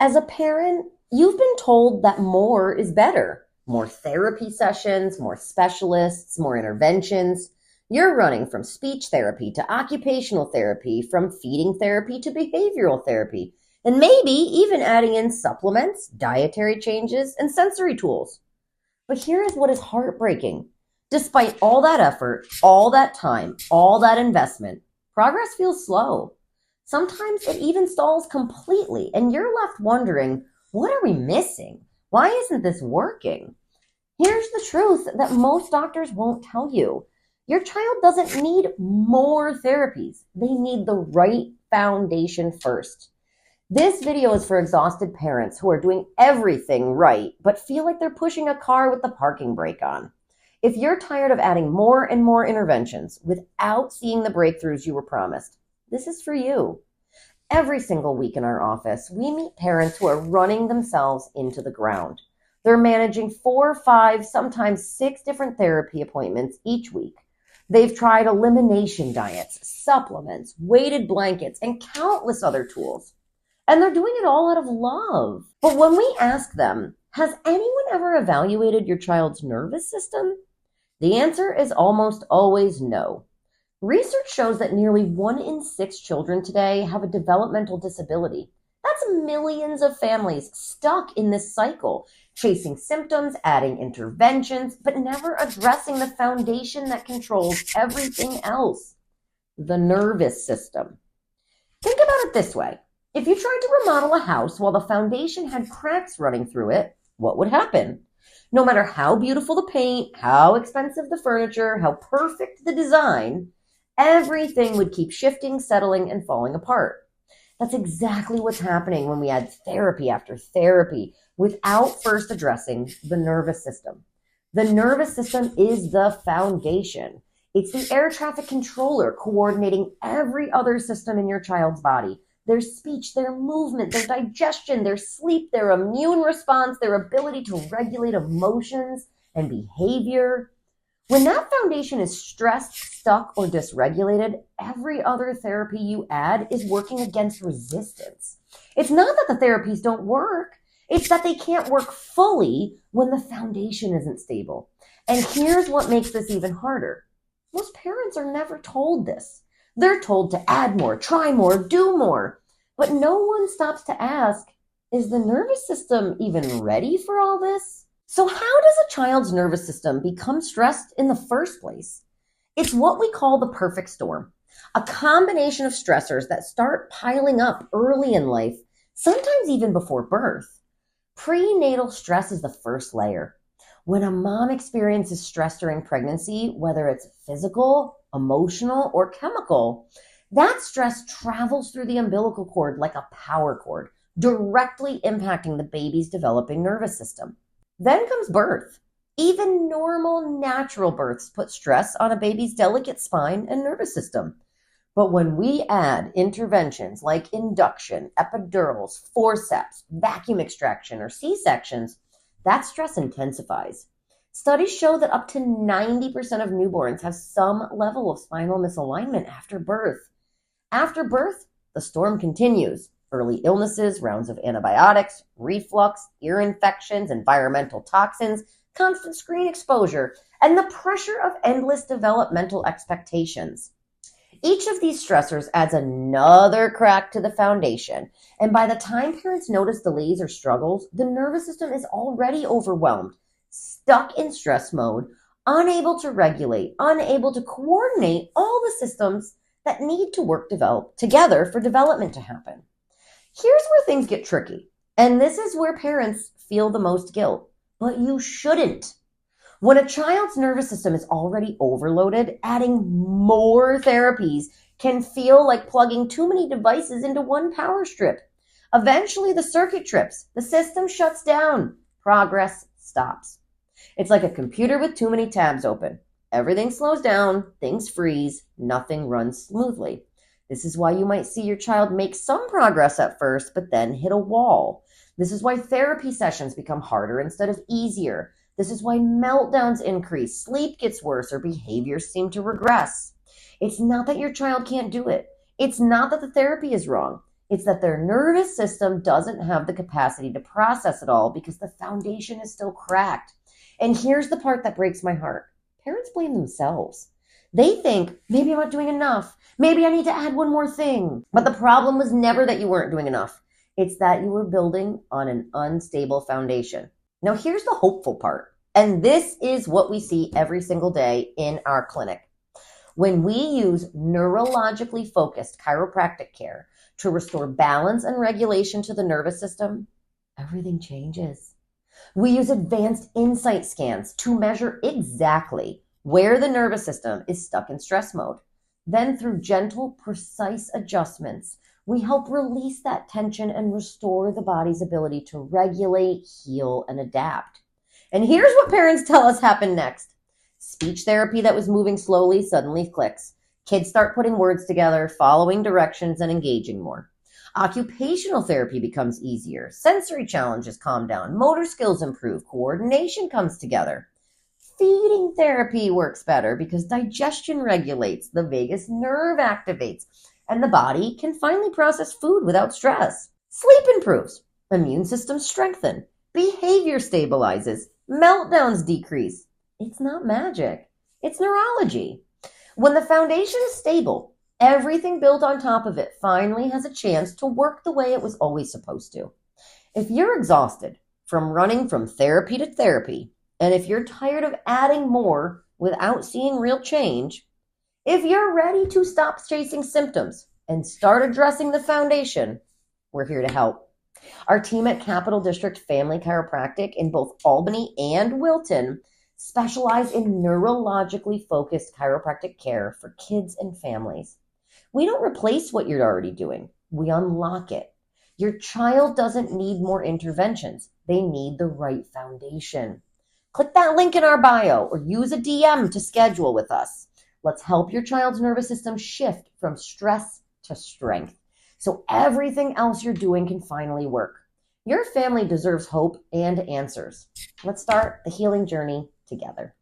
As a parent, you've been told that more is better. More therapy sessions, more specialists, more interventions. You're running from speech therapy to occupational therapy, from feeding therapy to behavioral therapy, and maybe even adding in supplements, dietary changes, and sensory tools. But here is what is heartbreaking. Despite all that effort, all that time, all that investment, progress feels slow. Sometimes it even stalls completely, and you're left wondering, what are we missing? Why isn't this working? Here's the truth that most doctors won't tell you. Your child doesn't need more therapies. They need the right foundation first. This video is for exhausted parents who are doing everything right, but feel like they're pushing a car with the parking brake on. If you're tired of adding more and more interventions without seeing the breakthroughs you were promised, this is for you. Every single week in our office, we meet parents who are running themselves into the ground. They're managing 4, 5, sometimes 6 different therapy appointments each week. They've tried elimination diets, supplements, weighted blankets, and countless other tools. And they're doing it all out of love. But when we ask them, has anyone ever evaluated your child's nervous system? The answer is almost always no. Research shows that nearly 1 in 6 children today have a developmental disability. That's millions of families stuck in this cycle, chasing symptoms, adding interventions, but never addressing the foundation that controls everything else, the nervous system. Think about it this way. If you tried to remodel a house while the foundation had cracks running through it, what would happen? No matter how beautiful the paint, how expensive the furniture, how perfect the design, everything would keep shifting, settling, and falling apart. That's exactly what's happening when we add therapy after therapy without first addressing the nervous system. The nervous system is the foundation. It's the air traffic controller coordinating every other system in your child's body. Their speech, their movement, their digestion, their sleep, their immune response, their ability to regulate emotions and behavior. When that foundation is stressed, stuck, or dysregulated, every other therapy you add is working against resistance. It's not that the therapies don't work. It's that they can't work fully when the foundation isn't stable. And here's what makes this even harder. Most parents are never told this. They're told to add more, try more, do more. But no one stops to ask, is the nervous system even ready for all this? So how does a child's nervous system become stressed in the first place? It's what we call the perfect storm, a combination of stressors that start piling up early in life, sometimes even before birth. Prenatal stress is the first layer. When a mom experiences stress during pregnancy, whether it's physical, emotional, or chemical, that stress travels through the umbilical cord like a power cord, directly impacting the baby's developing nervous system. Then comes birth. Even normal, natural births put stress on a baby's delicate spine and nervous system. But when we add interventions like induction, epidurals, forceps, vacuum extraction, or C-sections, that stress intensifies. Studies show that up to 90% of newborns have some level of spinal misalignment after birth. After birth, the storm continues. Early illnesses, rounds of antibiotics, reflux, ear infections, environmental toxins, constant screen exposure, and the pressure of endless developmental expectations. Each of these stressors adds another crack to the foundation, and by the time parents notice delays or struggles, the nervous system is already overwhelmed, stuck in stress mode, unable to regulate, unable to coordinate all the systems that need to work together for development to happen. Here's where things get tricky, and this is where parents feel the most guilt, but you shouldn't. When a child's nervous system is already overloaded, adding more therapies can feel like plugging too many devices into one power strip. Eventually, the circuit trips, the system shuts down, progress stops. It's like a computer with too many tabs open. Everything slows down, things freeze, nothing runs smoothly. This is why you might see your child make some progress at first, but then hit a wall. This is why therapy sessions become harder instead of easier. This is why meltdowns increase, sleep gets worse, or behaviors seem to regress. It's not that your child can't do it. It's not that the therapy is wrong. It's that their nervous system doesn't have the capacity to process it all because the foundation is still cracked. And here's the part that breaks my heart. Parents blame themselves. They think, maybe I'm not doing enough. Maybe I need to add one more thing. But the problem was never that you weren't doing enough. It's that you were building on an unstable foundation. Now, here's the hopeful part. And this is what we see every single day in our clinic. When we use neurologically focused chiropractic care to restore balance and regulation to the nervous system, everything changes. We use advanced insight scans to measure exactly where the nervous system is stuck in stress mode. Then through gentle, precise adjustments, we help release that tension and restore the body's ability to regulate, heal, and adapt. And here's what parents tell us happened next. Speech therapy that was moving slowly suddenly clicks. Kids start putting words together, following directions, and engaging more. Occupational therapy becomes easier. Sensory challenges calm down. Motor skills improve. Coordination comes together. Feeding therapy works better because digestion regulates, the vagus nerve activates, and the body can finally process food without stress. Sleep improves. Immune systems strengthen. Behavior stabilizes. Meltdowns decrease. It's not magic. It's neurology. When the foundation is stable, everything built on top of it finally has a chance to work the way it was always supposed to. If you're exhausted from running from therapy to therapy, and if you're tired of adding more without seeing real change, if you're ready to stop chasing symptoms and start addressing the foundation, we're here to help. Our team at Capital District Family Chiropractic in both Albany and Wilton specialize in neurologically focused chiropractic care for kids and families. We don't replace what you're already doing. We unlock it. Your child doesn't need more interventions. They need the right foundation. Click that link in our bio or use a DM to schedule with us. Let's help your child's nervous system shift from stress to strength so everything else you're doing can finally work. Your family deserves hope and answers. Let's start the healing journey together.